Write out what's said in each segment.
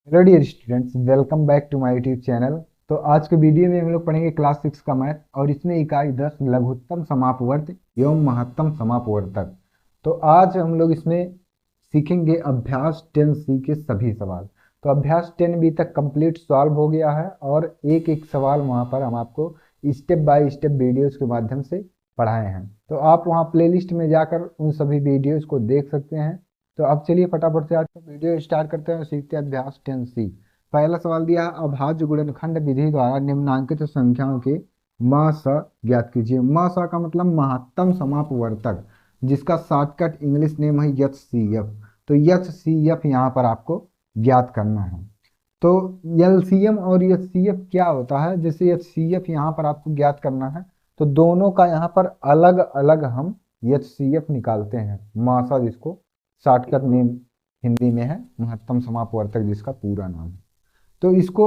Hello dear students, welcome back to my YouTube channel. तो आज के वीडियो में हम लोग पढ़ेंगे क्लास 6 का मैथ और इसमें इकाई 10 लघुत्तम समापवर्त एवं महत्तम समापवर्तक। तो आज हम लोग इसमें सीखेंगे अभ्यास 10C के सभी सवाल। तो अभ्यास 10B तक कंप्लीट सॉल्व हो गया है और एक एक सवाल वहाँ पर हम आपको स्टेप बाय स्टेप वीडियोज़ के माध्यम से पढ़ाए हैं। तो आप वहाँ प्लेलिस्ट में जाकर उन सभी वीडियोज़ को देख सकते हैं। तो अब चलिए फटाफट से आज का वीडियो स्टार्ट करते हैं और सीखते हैं अभ्यास 10C। पहला सवाल दिया है, अभाज्य गुणनखंड विधि द्वारा निम्नांकित संख्याओं के म स ज्ञात कीजिए। म स का मतलब महत्तम समापवर्तक, जिसका शॉर्टकट इंग्लिश नेम है HCF। तो HCF यहाँ पर आपको ज्ञात करना है। तो LCM और HCF क्या होता है? जैसे HCF यहाँ पर आपको ज्ञात करना है तो दोनों का यहाँ पर अलग अलग हम HCF निकालते हैं। मासा जिसको शॉर्टकट नेम हिंदी में है, महत्तम समापवर्तक जिसका पूरा नाम है। तो इसको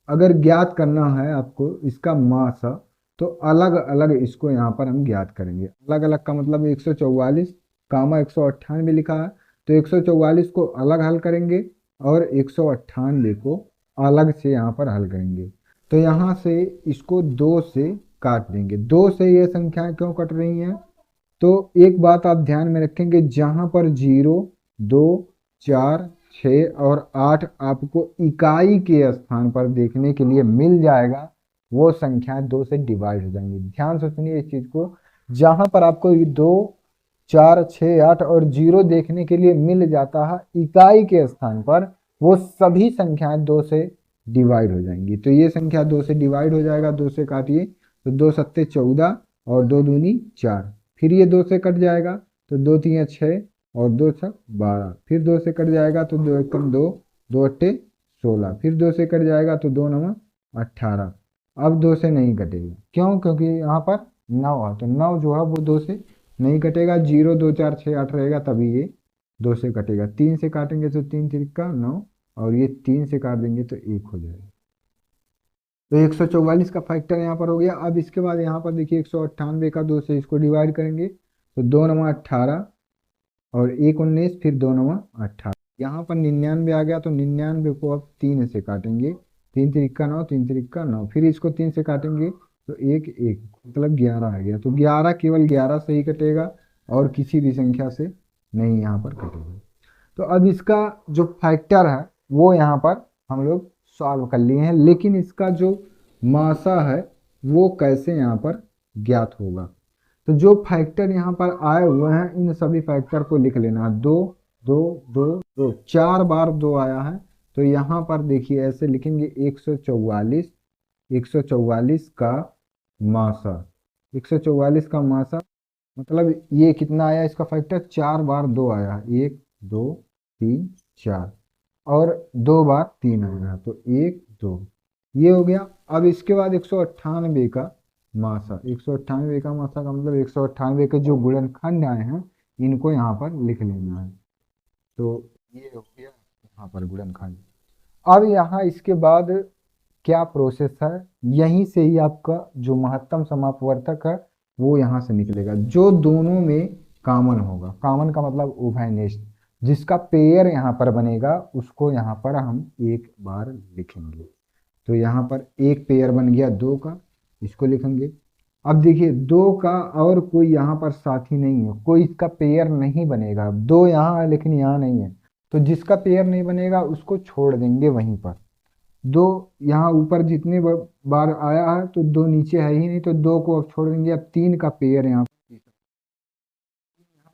अगर ज्ञात करना है आपको इसका मासा, तो अलग अलग इसको यहाँ पर हम ज्ञात करेंगे। अलग अलग का मतलब 144 कामा 198 लिखा है, तो 144 को अलग हल करेंगे और 198 को अलग से यहाँ पर हल करेंगे। तो यहाँ से इसको 2 से काट देंगे। 2 से ये संख्याएं क्यों कट रही हैं? तो एक बात आप ध्यान में रखेंगे, जहां पर 0, 2, 4, 6 और 8 आपको इकाई के स्थान पर देखने के लिए मिल जाएगा, वो संख्याएं 2 से डिवाइड हो जाएंगी। ध्यान से सुनिए इस चीज को। जहां पर आपको 2, 4, 6, 8 और 0 देखने के लिए मिल जाता है इकाई के स्थान पर, वो सभी संख्याएं 2 से डिवाइड हो जाएंगी। तो ये संख्या 2 से डिवाइड हो जाएगा, 2 से काटिए तो 2 सत्ते 14 और 2 दूनी 4। फिर ये 2 से कट जाएगा तो 2 तिया 6 और 2 छक 12। फिर 2 से कट जाएगा तो 2 एकम 2, 2 अट्टे 16। फिर 2 से कट जाएगा तो 2 नवा 18। अब 2 से नहीं कटेगा, क्यों? क्योंकि यहाँ पर 9 है, तो 9 जो है वो 2 से नहीं कटेगा। 0, 2, 4, 6, 8 रहेगा तभी ये 2 से कटेगा। 3 से काटेंगे तो 3 तिरका 9 और ये 3 से काट देंगे तो 1 हो जाएगा। तो 144 का फैक्टर यहाँ पर हो गया। अब इसके बाद यहाँ पर देखिए 198 का 2 से इसको डिवाइड करेंगे तो 2 नवा 18 और 1 19, फिर 2 नवा 18। यहाँ पर 99 आ गया तो 99 को अब 3 से काटेंगे। 3 तिरिक्का 9, 3 तिरिक्का 9। फिर इसको 3 से काटेंगे तो 1 1 मतलब 11 आ गया। तो 11 केवल 11 से ही कटेगा और किसी भी संख्या से नहीं यहाँ पर कटेगा। तो अब इसका जो फैक्टर है वो यहाँ पर हम लोग सॉल्व कर लिए हैं, लेकिन इसका जो मासा है वो कैसे यहाँ पर ज्ञात होगा? तो जो फैक्टर यहाँ पर आए हुए हैं इन सभी फैक्टर को लिख लेना। 2, 2, 2, 2, 4 बार 2 आया है तो यहाँ पर देखिए ऐसे लिखेंगे 144। 144 का मासा, 144 का मासा मतलब ये कितना आया? इसका फैक्टर 4 बार 2 आया, 1, 2, 3, 4 और 2 बार 3 आएगा तो 1, 2, ये हो गया। अब इसके बाद 198 का मासा, 198 का मासा का मतलब 198 के जो गुणनखंड आए हैं इनको यहाँ पर लिख लेना है। तो ये हो गया यहाँ पर गुणनखंड। अब यहाँ इसके बाद क्या प्रोसेस है? यहीं से ही आपका जो महत्तम समापवर्तक है वो यहाँ से निकलेगा, जो दोनों में कॉमन होगा। कॉमन का मतलब उभयनिष्ठ, जिसका पेयर यहाँ पर बनेगा उसको यहाँ पर हम एक बार लिखेंगे। तो यहाँ पर एक पेयर बन गया 2 का, इसको लिखेंगे। अब देखिए 2 का और कोई यहाँ पर साथी नहीं है, कोई इसका पेयर नहीं बनेगा। 2 यहाँ है लेकिन यहाँ नहीं है, तो जिसका पेयर नहीं बनेगा उसको छोड़ देंगे वहीं पर। 2 यहाँ ऊपर जितने बार आया है तो 2 नीचे है ही नहीं, तो 2 को अब छोड़ देंगे। अब 3 का पेयर यहाँ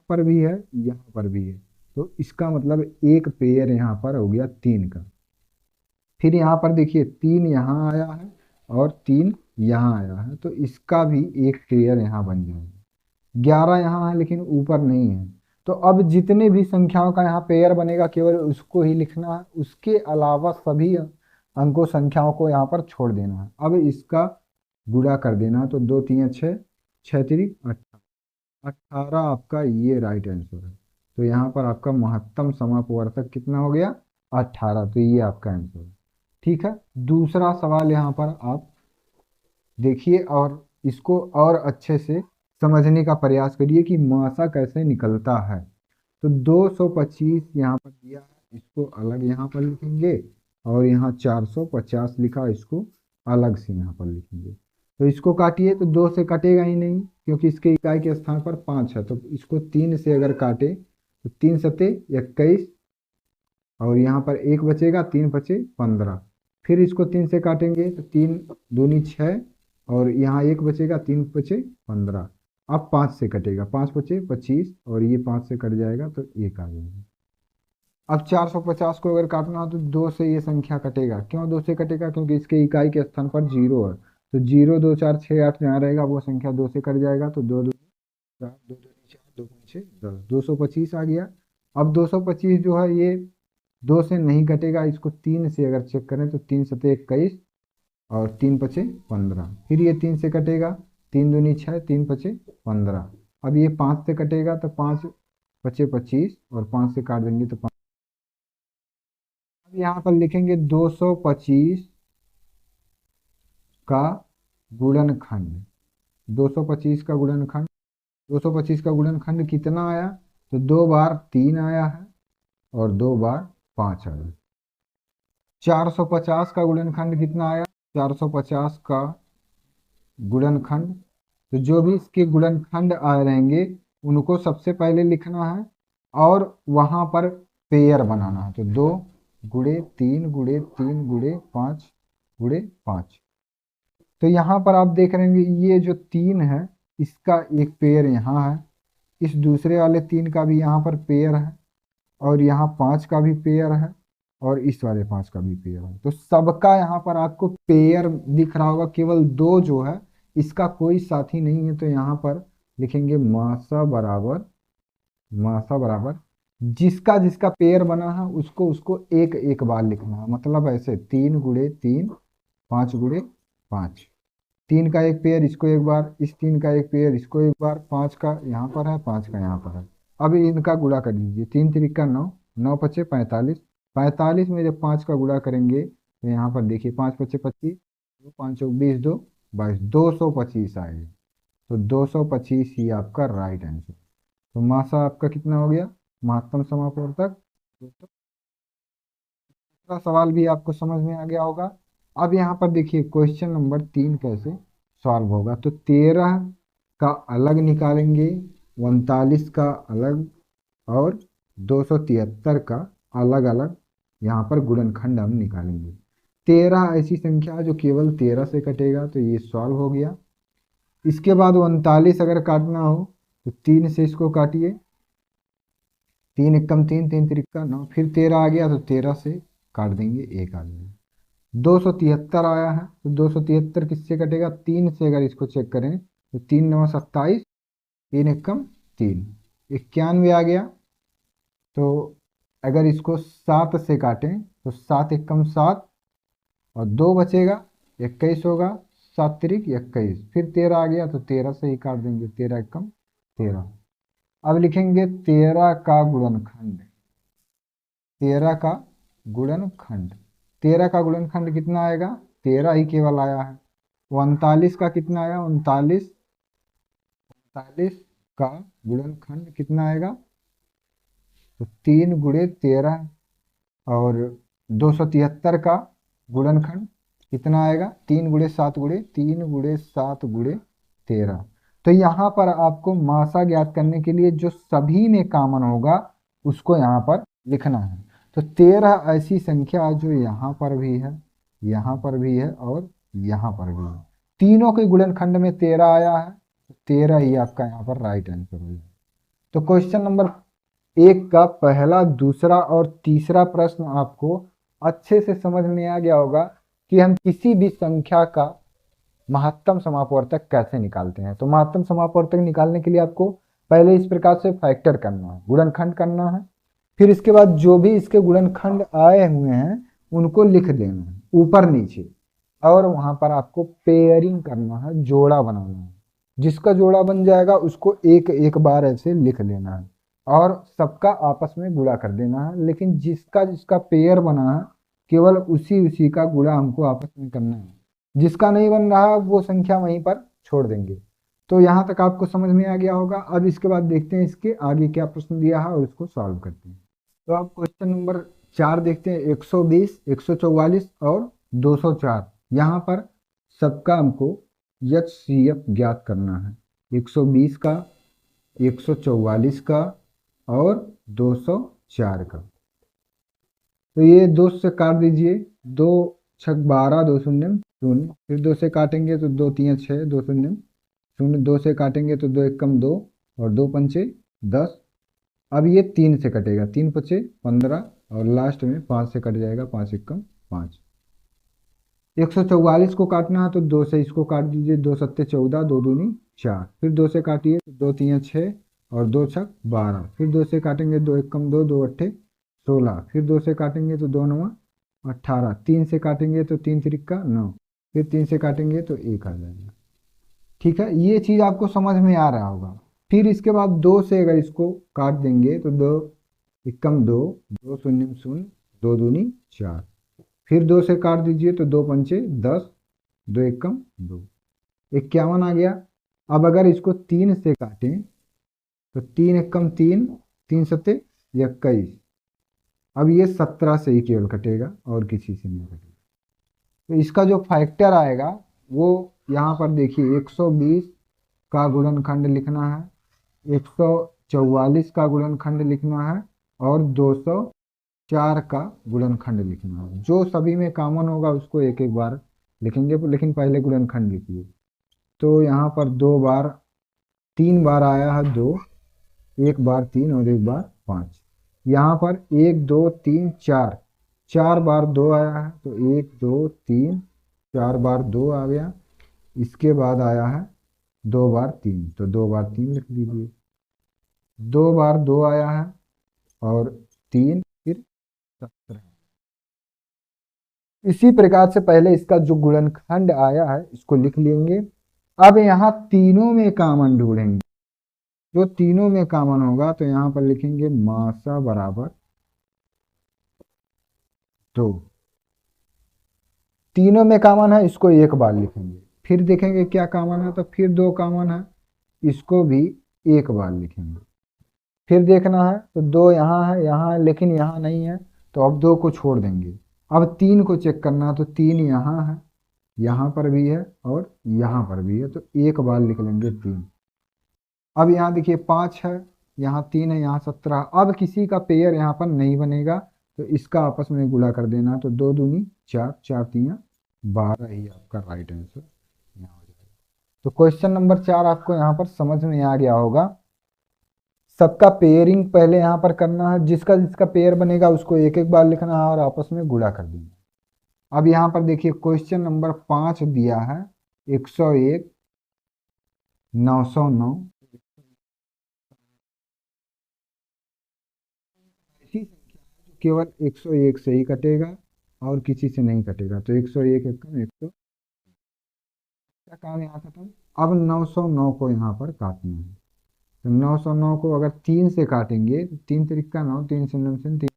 पर भी है, यहाँ पर भी है, तो इसका मतलब एक पेयर यहाँ पर हो गया 3 का। फिर यहाँ पर देखिए 3 यहाँ आया है और 3 यहाँ आया है, तो इसका भी एक पेयर यहाँ बन जाएगा। 11 यहाँ है लेकिन ऊपर नहीं है, तो अब जितने भी संख्याओं का यहाँ पेयर बनेगा केवल उसको ही लिखना है, उसके अलावा सभी अंकों संख्याओं को यहाँ पर छोड़ देना है। अब इसका गुणा कर देना, तो 2 3 6, 6 3 18, 18 आपका ये राइट आंसर है। तो यहाँ पर आपका महत्तम समापवर्तक कितना हो गया? 18। तो ये आपका आंसर है। ठीक है, दूसरा सवाल यहाँ पर आप देखिए और इसको और अच्छे से समझने का प्रयास करिए कि मासा कैसे निकलता है। तो 225 यहाँ पर दिया है, इसको अलग यहाँ पर लिखेंगे और यहाँ 450 लिखा, इसको अलग से यहाँ पर लिखेंगे। तो इसको काटिए तो 2 से कटेगा ही नहीं, क्योंकि इसके इकाई के स्थान पर 5 है। तो इसको 3 से अगर काटे तो 3 सते 21, और यहाँ पर 1 बचेगा, 3 बचे 15। फिर इसको 3 से काटेंगे तो 3 दूनी 6, और यहाँ 1 बचेगा, 3 बचे 15। अब 5 से कटेगा, 5 बचे 25, और ये 5 से कट जाएगा तो 1 आ जाएगा। अब 450 को अगर काटना हो तो 2 से ये संख्या कटेगा। क्यों 2 से कटेगा? क्योंकि इसके इकाई के स्थान पर 0 है। तो 0 2 4 6 8 जहाँ रहेगा वो संख्या 2 से कट जाएगा। तो 2 2 4, 2 2 4, 2 5 6 10, 225 आ गया। अब 225 जो है ये 2 से नहीं कटेगा, इसको 3 से अगर चेक करें तो 3 सते 21, और 3 पचे 15। फिर ये 3 से कटेगा, 3 दूनी 6, 3 पचे 15। अब ये 5 से कटेगा तो 5 पचे 25, और 5 से काट देंगे तो 5। अब यहाँ पर लिखेंगे 225 का गुणनखंड। 225 का गुणनखंड, 225 का गुणनखंड कितना आया? तो 2 बार 3 आया है, और 2 बार 5 आया। 450 का गुणनखंड कितना आया? 450 का गुणनखंड, तो जो भी इसके गुणनखंड आ रहेंगे उनको सबसे पहले लिखना है, और वहां पर पेयर बनाना है। तो 2 गुणे 3 गुणे 3 गुणे 5 गुणे 5। तो यहाँ पर आप देख रहे हैं ये जो 3 है इसका एक पेयर यहाँ है, इस दूसरे वाले 3 का भी यहाँ पर पेयर है, और यहाँ 5 का भी पेयर है, और इस वाले 5 का भी पेयर है। तो सबका यहाँ पर आपको पेयर दिख रहा होगा, केवल 2 जो है इसका कोई साथी नहीं है। तो यहाँ पर लिखेंगे मासा बराबर, मासा बराबर जिसका जिसका पेयर बना है उसको उसको एक एक बार लिखना है। मतलब ऐसे 3 गुणे 3, 5 गुणे 5। 3 का एक पेयर इसको एक बार, इस 3 का एक पेयर इसको एक बार, 5 का यहाँ पर है, 5 का यहाँ पर है। अब इनका गुणा कर दीजिए, 3 त्रिका 9, 9 पचे 45, 45 में जब 5 का गुणा करेंगे तो यहाँ पर देखिए 5 पचे 25, 2 5 20 2 22, 225 आएगा। तो 225 ही आपका राइट आंसर। तो मासा आपका कितना हो गया? महत्तम समापवर्तक। दूसरा सवाल भी आपको समझ में आ गया होगा। अब यहाँ पर देखिए क्वेश्चन नंबर 3 कैसे सॉल्व होगा। तो 13 का अलग निकालेंगे, 39 का अलग, और 273 का अलग अलग यहाँ पर गुणनखंड हम निकालेंगे। 13 ऐसी संख्या है जो केवल 13 से कटेगा, तो ये सॉल्व हो गया। इसके बाद 39 अगर काटना हो तो 3 से इसको काटिए, 3 एकम 3, 3 त्रिका 9, फिर 13 आ गया तो 13 से काट देंगे, 1 आ जाएगा। 273 आया है तो 273 किससे कटेगा? 3 से अगर इसको चेक करें तो 3 9 27, 3 एकम 3, 91 आ गया। तो अगर इसको 7 से काटें तो 7 एकम 7, और 2 बचेगा, 21 होगा, 7 त्रिक 21, फिर 13 आ गया तो 13 से ही काट देंगे, 13 एकम 13। अब लिखेंगे 13 का गुणनखंड, 13 का गुणनखंड। 13 का गुणनखंड कितना आएगा? 13 ही केवल आया है। 39 का कितना आया? 39, 39 का गुणनखंड कितना आएगा? तो 3 गुणे 13, और 273 का गुणनखंड कितना आएगा? 3 गुणे 7 गुणे 3 गुणे 7 गुणे 13। तो यहाँ पर आपको मासा ज्ञात करने के लिए जो सभी में कॉमन होगा उसको यहाँ पर लिखना है। तो 13 ऐसी संख्या जो यहाँ पर भी है, यहाँ पर भी है, और यहाँ पर भी है। तीनों के गुणनखंड में 13 आया है, 13 ही आपका यहाँ पर राइट आंसर हो जाएगा। तो क्वेश्चन नंबर 1 का पहला, दूसरा और तीसरा प्रश्न आपको अच्छे से समझ में आ गया होगा कि हम किसी भी संख्या का महत्तम समापवर्तक कैसे निकालते हैं। तो महत्तम समापवर्तक निकालने के लिए आपको पहले इस प्रकार से फैक्टर करना है, गुणनखंड करना है। फिर इसके बाद जो भी इसके गुणनखंड आए हुए हैं उनको लिख देना है ऊपर नीचे, और वहां पर आपको पेयरिंग करना है, जोड़ा बनाना है। जिसका जोड़ा बन जाएगा उसको एक एक बार ऐसे लिख लेना है, और सबका आपस में गुणा कर देना है। लेकिन जिसका जिसका पेयर बना है केवल उसी उसी का गुणा हमको आपस में करना है। जिसका नहीं बन रहा वो संख्या वहीं पर छोड़ देंगे। तो यहाँ तक आपको समझ में आ गया होगा। अब इसके बाद देखते हैं इसके आगे क्या प्रश्न दिया है और इसको सॉल्व करते हैं। तो अब क्वेश्चन नंबर चार देखते हैं, 120, 144 और 204। यहाँ पर सबका हमको HCF ज्ञात करना है, 120 का, 144 का और 204 का। तो ये दो से काट दीजिए, 2 छक 12, 2 शून्य शून्य, फिर 2 से काटेंगे तो 2 3 6, 2 शून्य शून्य, 2 से काटेंगे तो 2 एकम 2 और 2 पंचे 10। अब ये 3 से कटेगा, 3 पचे 15 और लास्ट में 5 से कट जाएगा, 5 एकम 5। 144 को काटना है तो 2 से इसको काट दीजिए, 2 सत्ते 14, 2 दूनी 4, फिर 2 से काटिए तो 2 तीन 6 और 2 छक 12, फिर 2 से काटेंगे, 2 एकम 2, 2 अट्ठे 16, फिर 2 से काटेंगे तो 2 नवा 18, 3 से काटेंगे तो 3 तिरिक्का 9, फिर 3 से काटेंगे तो 1 आ जाएगा। ठीक है, ये चीज़ आपको समझ में आ रहा होगा। फिर इसके बाद 2 से अगर इसको काट देंगे तो 2 एकम 2, 2 शून्य शून्य, 2 दूनी 4, फिर 2 से काट दीजिए तो 2 पंचे 10, 2 एकम 2, 51 आ गया। अब अगर इसको 3 से काटें तो 3 एकम 3, 3 सत्ते 21। अब ये 17 से ही केवल कटेगा और किसी से नहीं कटेगा। तो इसका जो फैक्टर आएगा वो यहाँ पर देखिए, 120 का गुणनखंड लिखना है, 144 का गुणनखंड लिखना है और 204 का गुणनखंड लिखना है। जो सभी में कॉमन होगा उसको एक एक बार लिखेंगे, लेकिन पहले गुणनखंड लिखिए। तो यहाँ पर 2 बार 3 बार आया है 2, 1 बार 3 और 1 बार 5। यहाँ पर 1 2 3 4, 4 बार 2 आया है तो 1 2 3 4 बार 2 आ गया। इसके बाद आया है 2 बार 3, तो 2 बार 3 लिख दीजिए। 2 बार 2 आया है और 3, फिर 17। इसी प्रकार से पहले इसका जो गुणनखंड आया है इसको लिख लेंगे। अब यहाँ तीनों में कॉमन ढूंढेंगे, जो तीनों में कॉमन होगा तो यहाँ पर लिखेंगे मासा बराबर 2। तीनों में कॉमन है, इसको एक बार लिखेंगे, फिर देखेंगे क्या कॉमन है तो फिर 2 कॉमन है, इसको भी एक बार लिखेंगे। फिर देखना है तो 2 यहाँ है लेकिन यहाँ नहीं है तो अब 2 को छोड़ देंगे। अब 3 को चेक करना है तो 3 यहाँ है, यहाँ पर भी है और यहाँ पर भी है, तो एक बार लिख लेंगे 3। अब यहाँ देखिए 5 है, यहाँ 3 है, यहाँ 17। अब किसी का पेयर यहाँ पर नहीं बनेगा तो इसका आपस में गुणा कर देना, तो 2 दूनी 4, 4 तीन 12 ही आपका राइट आंसर यहाँ हो जाएगा। तो क्वेश्चन नंबर 4 आपको यहाँ पर समझ में आ गया होगा। सबका पेयरिंग पहले यहाँ पर करना है, जिसका जिसका पेयर बनेगा उसको एक एक बार लिखना है और आपस में गुणा कर देना। अब यहाँ पर देखिए क्वेश्चन नंबर 5 दिया है 101, 909। ऐसी संख्या है जो केवल 101 से ही कटेगा और किसी से नहीं कटेगा, तो 101 एकम 100 का काम यहाँ खत्म। अब 909 को यहाँ पर काटना है, तो 909 को अगर 3 से काटेंगे तो 3 तिरिक्का 9, 3 शून्य शून्य 3,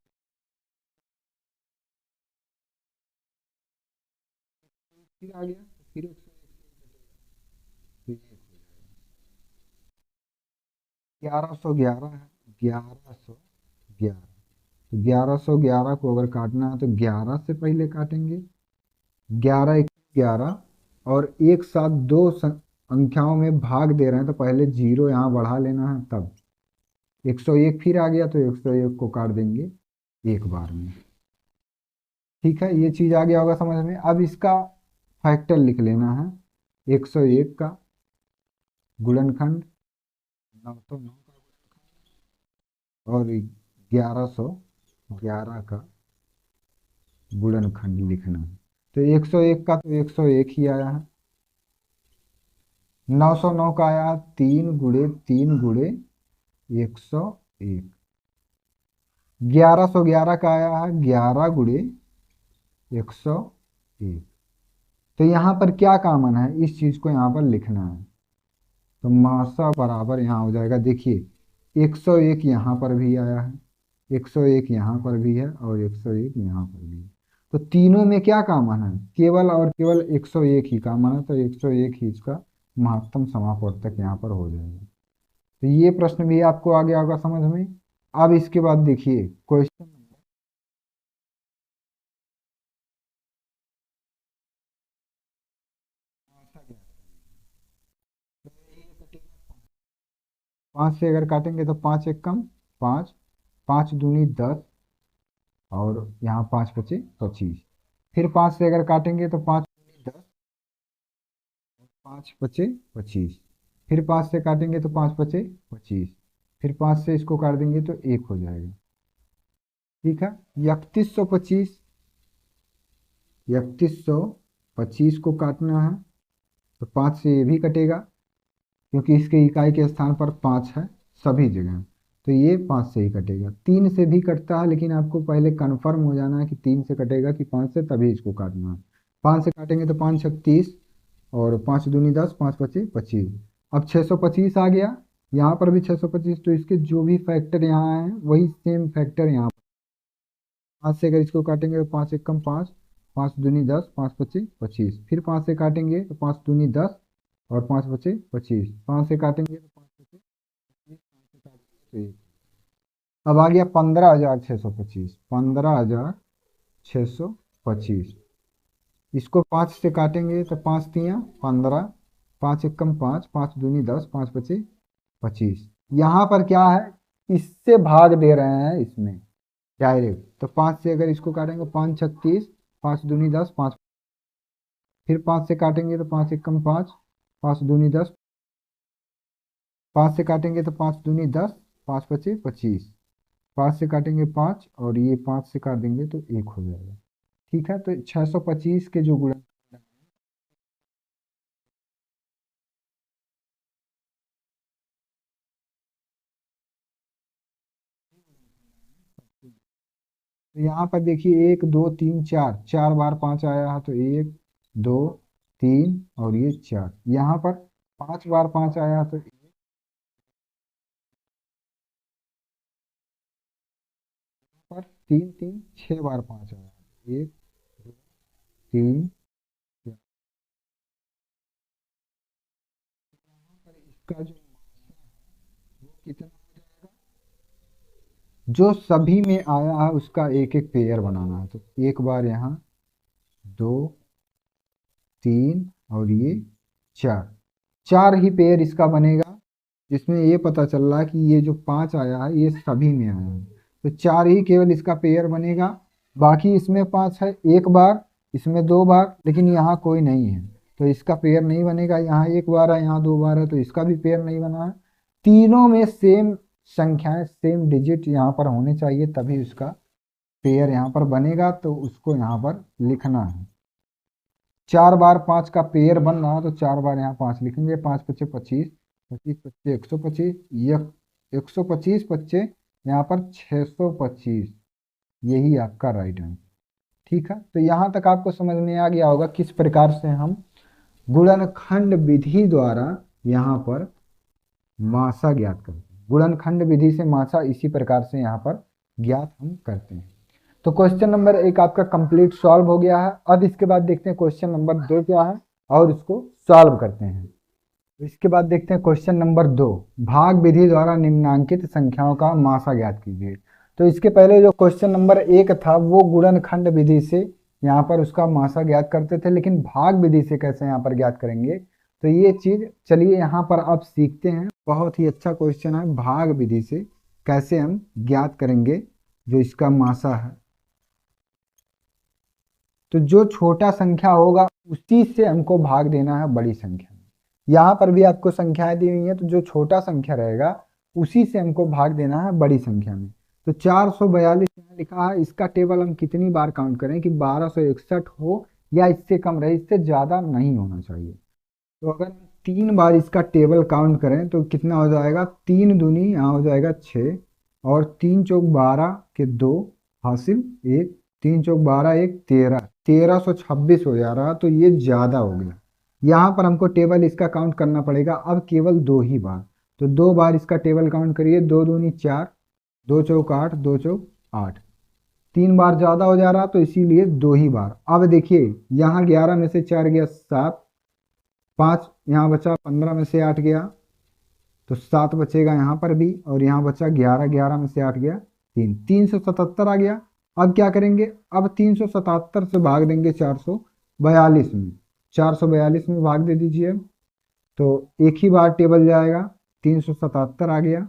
फिर आ गया, फिर 101 से 1111 है, 1111। तो 1111 को अगर काटना है तो 11 से पहले काटेंगे, 11 एक 11, और एक साथ दो संख्याओं में भाग दे रहे हैं तो पहले 0 यहाँ बढ़ा लेना है, तब 101 फिर आ गया तो 101 को काट देंगे एक बार में। ठीक है, ये चीज़ आ गया होगा समझ में। अब इसका फैक्टर लिख लेना है, 101 का गुणनखंड, 909 का और 1111 का गुणनखंड लिखना है। तो 101 का तो 101 ही आया है, 909 का आया 3 गुणे 3 गुणे 101, 1111 का आया है 11 गुणे 101। तो यहाँ पर क्या कॉमन है, इस चीज़ को यहाँ पर लिखना है। तो मासा बराबर यहाँ हो जाएगा, देखिए 101 यहाँ पर भी आया है, 101 यहाँ पर भी है और 101 यहाँ पर भी है। तो तीनों में क्या कॉमन है, केवल और केवल 101 ही कॉमन है, तो 101 ही इसका महत्तम समापवर्तक यहाँ पर हो जाएगा। तो ये प्रश्न भी आपको आ गया होगा समझ में। अब इसके बाद देखिए क्वेश्चन मासा ज्ञात करेंगे। तो ये कटेगा 5 से अगर काटेंगे तो 5 एक कम 5, 5 दूनी 10 और यहाँ 5 पचे 25। फिर 5 से अगर काटेंगे तो 5 दूनी 10, 5 पचे 25। फिर 5 से काटेंगे तो 5 पचे 25। फिर 5 से इसको काट देंगे तो 1 हो जाएगा। ठीक है, 3125, 3125 को काटना है तो 5 से ये भी कटेगा क्योंकि इसके इकाई के स्थान पर 5 है सभी जगह, तो ये 5 से ही कटेगा। 3 से भी कटता है लेकिन आपको पहले कन्फर्म हो जाना है कि 3 से कटेगा कि 5 से, तभी इसको काटना है। 5 से काटेंगे तो 5 छक 30 और 5 दूनी 10, 5 पचे 25। अब 625 आ गया, यहाँ पर भी 625, तो इसके जो भी फैक्टर यहाँ हैं वही सेम फैक्टर यहाँ पर। 5 से अगर इसको काटेंगे तो 5 एक कम 5, 5 दूनी 10, 5 पचे 25। फिर 5 से काटेंगे तो 5 दूनी 10 और 5 बचे 25। 5 से काटेंगे तो 5 बचे 25, 5 से काटेंगे तो 1। अब आ गया 15,625, 15,625। इसको 5 से काटेंगे तो 5 तियाँ 15, 5 एक कम 5, 5 दूनी 10, 5 बचे 25। यहाँ पर क्या है, इससे भाग दे रहे हैं इसमें डायरेक्ट, तो 5 से अगर इसको काटेंगे 5 36, 5 दूनी 10, 5। फिर 5 से काटेंगे तो 5 एक कम 5, 5 दूनी 10, 5 से काटेंगे तो 5 दूनी 10, 5 बचे 25। 5 से काटेंगे 5 और ये 5 से काट देंगे तो 1 हो जाएगा। ठीक है, तो 625 के जो गुणन, तो यहाँ पर देखिए 1 2 3 4, 4 बार 5 आया है तो 1 2 3 और ये 4। यहाँ पर 5 बार 5 आया है तो 1 पर 3 3 6 बार 5 आया है, 1 2 3 4। यहाँ पर इसका जो वो कितना हो जाएगा, जो सभी में आया है उसका एक एक पेयर बनाना है। तो एक बार यहाँ 2 3 और ये 4, 4 ही पेयर इसका बनेगा, जिसमें ये पता चल रहा है कि ये जो 5 आया है ये सभी में आया है, तो 4 ही केवल इसका पेयर बनेगा। बाकी इसमें 5 है एक बार, इसमें 2 बार, लेकिन यहाँ कोई नहीं है तो इसका पेयर नहीं बनेगा। यहाँ 1 बार है, यहाँ 2 बार है तो इसका भी पेयर नहीं बना है। तीनों में सेम संख्याएं, सेम डिजिट यहाँ पर होने चाहिए तभी उसका पेयर यहाँ पर बनेगा, तो उसको यहाँ पर लिखना है। 4 बार 5 का पेयर बन रहा तो 4 बार यहाँ 5 लिखेंगे, 5 पच्चे 25, 25 पच्चे 125, ये 125 पच्चे यहाँ पर 625, यही आपका राइट आंसर। ठीक है, तो यहाँ तक आपको समझ में आ गया होगा किस प्रकार से हम गुणनखंड विधि द्वारा यहाँ पर मासा ज्ञात करते हैं। गुणनखंड विधि से मासा इसी प्रकार से यहाँ पर ज्ञात हम करते हैं। तो क्वेश्चन नंबर 1 आपका कंप्लीट सॉल्व हो गया है। अब इसके बाद देखते हैं क्वेश्चन नंबर 2 क्या है और उसको सॉल्व करते हैं। इसके बाद देखते हैं क्वेश्चन नंबर 2, भाग विधि द्वारा निम्नांकित संख्याओं का मासा ज्ञात कीजिए। तो इसके पहले जो क्वेश्चन नंबर 1 था वो गुणनखंड विधि से यहाँ पर उसका मासा ज्ञात करते थे, लेकिन भाग विधि से कैसे यहाँ पर ज्ञात करेंगे, तो ये चीज चलिए यहाँ पर आप सीखते हैं। बहुत ही अच्छा क्वेश्चन है, भाग विधि से कैसे हम ज्ञात करेंगे जो इसका मासा है। तो जो छोटा संख्या होगा उसी से हमको भाग देना है बड़ी संख्या में। यहाँ पर भी आपको संख्याएं दी हुई हैं, तो जो छोटा संख्या रहेगा उसी से हमको भाग देना है बड़ी संख्या में। तो 442 यहाँ लिखा है, इसका टेबल हम कितनी बार काउंट करें कि 1261 हो या इससे कम रहे, इससे ज़्यादा नहीं होना चाहिए। तो अगर 3 बार इसका टेबल काउंट करें तो कितना हो जाएगा, 3 दूनी यहाँ हो जाएगा 6 और 3 चौक 12 के 2 हासिल 1, 3 चौक 12 1 13, 1326 हो जा रहा, तो ये ज़्यादा हो गया। यहाँ पर हमको टेबल इसका काउंट करना पड़ेगा अब केवल 2 ही बार। तो 2 बार इसका टेबल काउंट करिए, 2 दूनी 4, 2 चौक 8, 2 चौक 8, 3 बार ज़्यादा हो जा रहा तो इसीलिए 2 ही बार। अब देखिए यहाँ 11 में से 4 गया 7, 5 यहाँ बचा, 15 में से 8 गया तो 7 बचेगा यहाँ पर भी, और यहाँ बचा 11, 11 में से 8 गया 3, 377 आ गया। अब क्या करेंगे, अब 377 से भाग देंगे 442 में। 442 में भाग दे दीजिए तो एक ही बार टेबल जाएगा, 377 आ गया।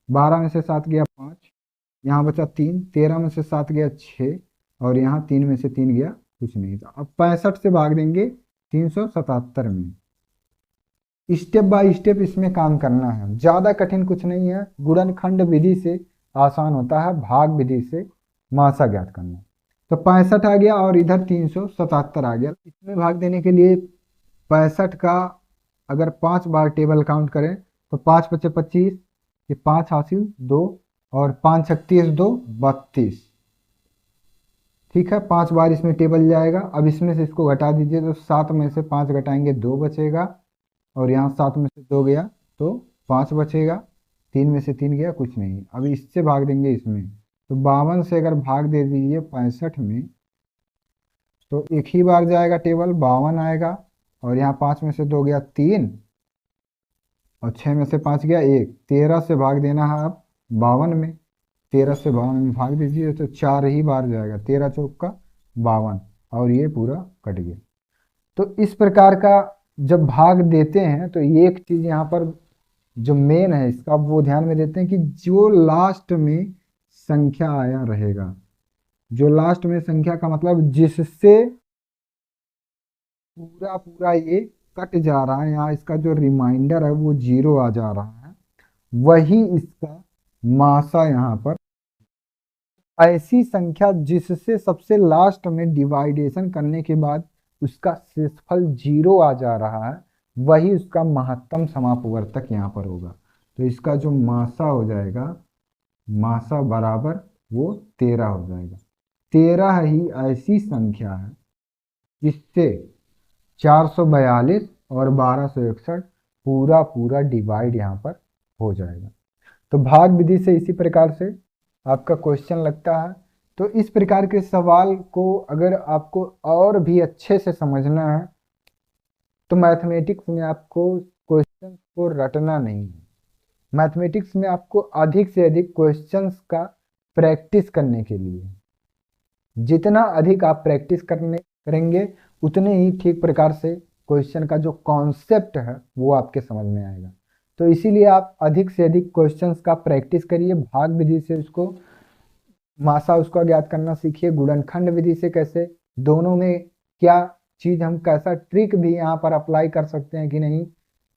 12 में से 7 गया 5, यहाँ बचा 3, 13 में से 7 गया 6, और यहाँ 3 में से 3 गया कुछ नहीं। तो अब 65 से भाग देंगे 377 में। स्टेप बाय स्टेप इसमें काम करना है, ज़्यादा कठिन कुछ नहीं है। गुणनखंड विधि से आसान होता है, भाग विधि से मासा ज्ञात करना। तो 65 आ गया और इधर 377 आ गया। इसमें भाग देने के लिए 65 का अगर 5 बार टेबल काउंट करें तो 5 पचे 25, ये 5 हासिल 2, और 5 36 2 32। ठीक है, 5 बार इसमें टेबल जाएगा। अब इसमें से इसको घटा दीजिए तो 7 में से 5 घटाएंगे 2 बचेगा, और यहाँ 7 में से 2 गया तो 5 बचेगा, 3 में से 3 गया कुछ नहीं। अब इससे भाग देंगे इसमें, तो 52 से अगर भाग दे दीजिए 65 में तो एक ही बार जाएगा टेबल, 52 आएगा, और यहाँ 5 में से 2 गया 3, और 6 में से 5 गया 1। 13 से भाग देना है अब 52 में, 13 से 52 में भाग दीजिए तो 4 ही बार जाएगा, 13 चौक का 52, और ये पूरा कट गया। तो इस प्रकार का जब भाग देते हैं तो ये एक चीज़ यहाँ पर जो मेन है इसका वो ध्यान में देते हैं कि जो लास्ट में संख्या आया रहेगा, जो लास्ट में संख्या का मतलब जिससे पूरा पूरा ये कट जा रहा है, यहाँ इसका जो रिमाइंडर है वो 0 आ जा रहा है, वही इसका मासा यहाँ पर। ऐसी संख्या जिससे सबसे लास्ट में डिवाइडेशन करने के बाद उसका शेषफल 0 आ जा रहा है, वही उसका महत्तम समापवर्तक यहाँ पर होगा। तो इसका जो मासा हो जाएगा, मासा बराबर वो 13 हो जाएगा। 13 ही ऐसी संख्या है जिससे 442 और 1261 पूरा पूरा डिवाइड यहाँ पर हो जाएगा। तो भाग विधि से इसी प्रकार से आपका क्वेश्चन लगता है। तो इस प्रकार के सवाल को अगर आपको और भी अच्छे से समझना है तो मैथमेटिक्स में आपको क्वेश्चन को रटना नहीं है, मैथमेटिक्स में आपको अधिक से अधिक क्वेश्चंस का प्रैक्टिस करने के लिए, जितना अधिक आप प्रैक्टिस करेंगे उतने ही ठीक प्रकार से क्वेश्चन का जो कॉन्सेप्ट है वो आपके समझ में आएगा। तो इसीलिए आप अधिक से अधिक क्वेश्चंस का प्रैक्टिस करिए, भाग विधि से उसको मासा उसका ज्ञात करना सीखिए, गुणनखंड विधि से कैसे, दोनों में क्या चीज़ हम कैसा ट्रिक भी यहाँ पर अप्लाई कर सकते हैं कि नहीं।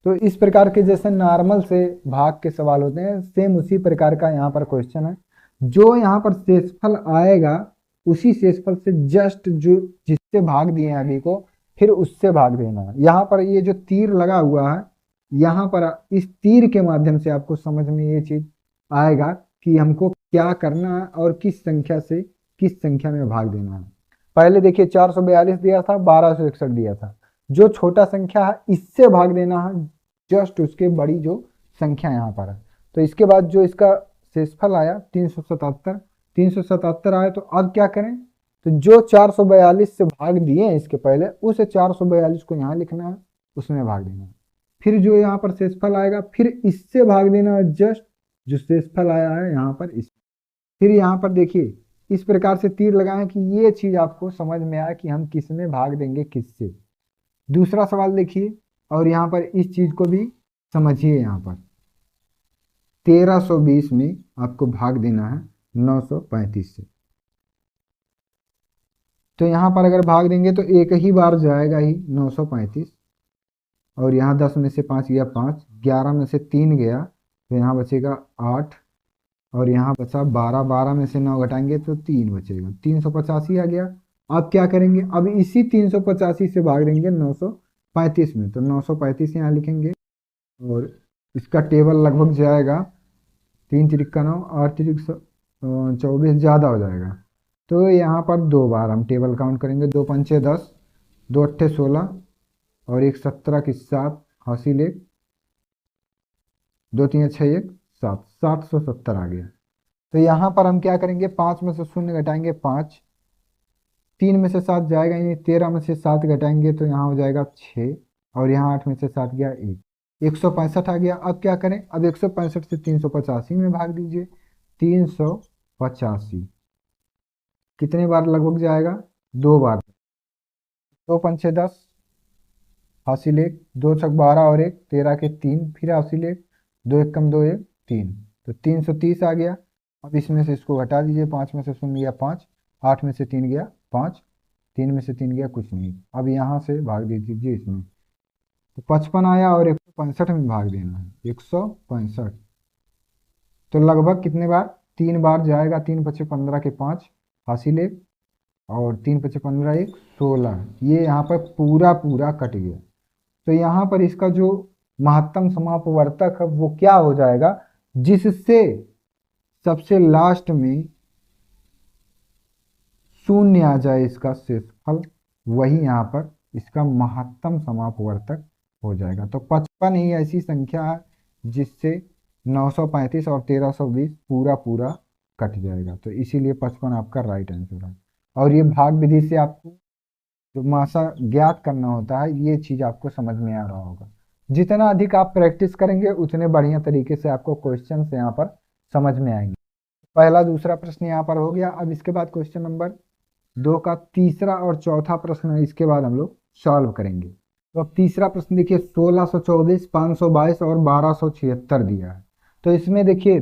तो इस प्रकार के जैसे नॉर्मल से भाग के सवाल होते हैं, सेम उसी प्रकार का यहाँ पर क्वेश्चन है। जो यहाँ पर शेषफल आएगा उसी शेषफल से जस्ट जो जिससे भाग दिए हैं अभी को फिर उससे भाग देना है। यहाँ पर ये जो तीर लगा हुआ है, यहाँ पर इस तीर के माध्यम से आपको समझ में ये चीज आएगा कि हमको क्या करना है और किस संख्या से किस संख्या में भाग देना है। पहले देखिए 442 दिया था, 1261 दिया था, जो छोटा संख्या है इससे भाग देना है, जस्ट उसके बड़ी जो संख्या यहाँ पर है। तो इसके बाद जो इसका शेषफल आया 377, 377 आया, तो अब क्या करें, तो जो 442 से भाग दिए हैं इसके पहले, उस 442 को यहाँ लिखना है, उसमें भाग देना है। फिर जो यहाँ पर शेषफल आएगा फिर इससे भाग देना है, जस्ट जो शेषफल आया है यहाँ पर इस। फिर यहाँ पर देखिए इस प्रकार से तीर लगाएं कि ये चीज आपको समझ में आए कि हम किस में भाग देंगे किससे। दूसरा सवाल देखिए और यहाँ पर इस चीज को भी समझिए। यहाँ पर 1320 में आपको भाग देना है 935 से। तो यहाँ पर अगर भाग देंगे तो एक ही बार जाएगा ही 935, और यहाँ 10 में से 5 गया 5, 11 में से 3 गया तो यहाँ बचेगा 8, और यहाँ बचा 12, 12 में से 9 घटाएंगे तो 3 बचेगा, 385 आ गया। अब क्या करेंगे, अब इसी 385 से भाग देंगे 935 में, तो 935 यहाँ लिखेंगे और इसका टेबल लगभग जाएगा 3 तिरिक का 9, 8 तिरिक 24, ज़्यादा हो जाएगा। तो यहाँ पर 2 बार हम टेबल काउंट करेंगे, 2 पंचे 10, 2 अट्ठे 16, और 1 17 की 7 हासिल 1, 2 3 6 1 7, 770 आ गया। तो यहाँ पर हम क्या करेंगे, 5 में से 0 घटाएंगे 5, 3 में से 7 जाएगा, यानी 13 में से 7 घटाएंगे तो यहाँ हो जाएगा 6, और यहाँ 8 में से 7 गया 1, 165 आ गया। अब क्या करें, अब 165 से 385 में भाग दीजिए, 385 कितने बार लगभग जाएगा, 2 बार, 2 पंचे 10, हासिल 1, 2 छक 12 और 1 13 के 3, फिर हासिल 1, 2 एकम 2 1 3, तो 330 आ गया। अब इसमें से इसको घटा दीजिए, 5 में से 0 गया 5, 8 में से 3 गया 5, 3 में से 3 गया कुछ नहीं। अब यहाँ से भाग दे दीजिए इसमें, तो 55 आया और 165 में भाग देना है, 165। तो लगभग कितने बार, 3 बार जाएगा, 3 पचे 15 के 5 हासिल 1, और 3 पचे 15 1 16, ये यहाँ पर पूरा पूरा कट गया। तो यहाँ पर इसका जो महत्तम समापवर्तक है वो क्या हो जाएगा, जिससे सबसे लास्ट में शून्य आ जाए इसका शेषफल, वही यहाँ पर इसका महत्तम समापवर्तक हो जाएगा। तो 55 ही ऐसी संख्या है जिससे 935 और 1320 पूरा पूरा कट जाएगा, तो इसीलिए 55 आपका राइट आंसर है। और ये भाग विधि से आपको जो मासा ज्ञात करना होता है, ये चीज आपको समझ में आ रहा होगा। जितना अधिक आप प्रैक्टिस करेंगे उतने बढ़िया तरीके से आपको क्वेश्चन यहाँ पर समझ में आएंगे। पहला दूसरा प्रश्न यहाँ पर हो गया। अब इसके बाद क्वेश्चन नंबर 2 का तीसरा और चौथा प्रश्न है, इसके बाद हम लोग सॉल्व करेंगे। तो अब तीसरा प्रश्न देखिए, 1624, 522 और 1276 दिया है। तो इसमें देखिए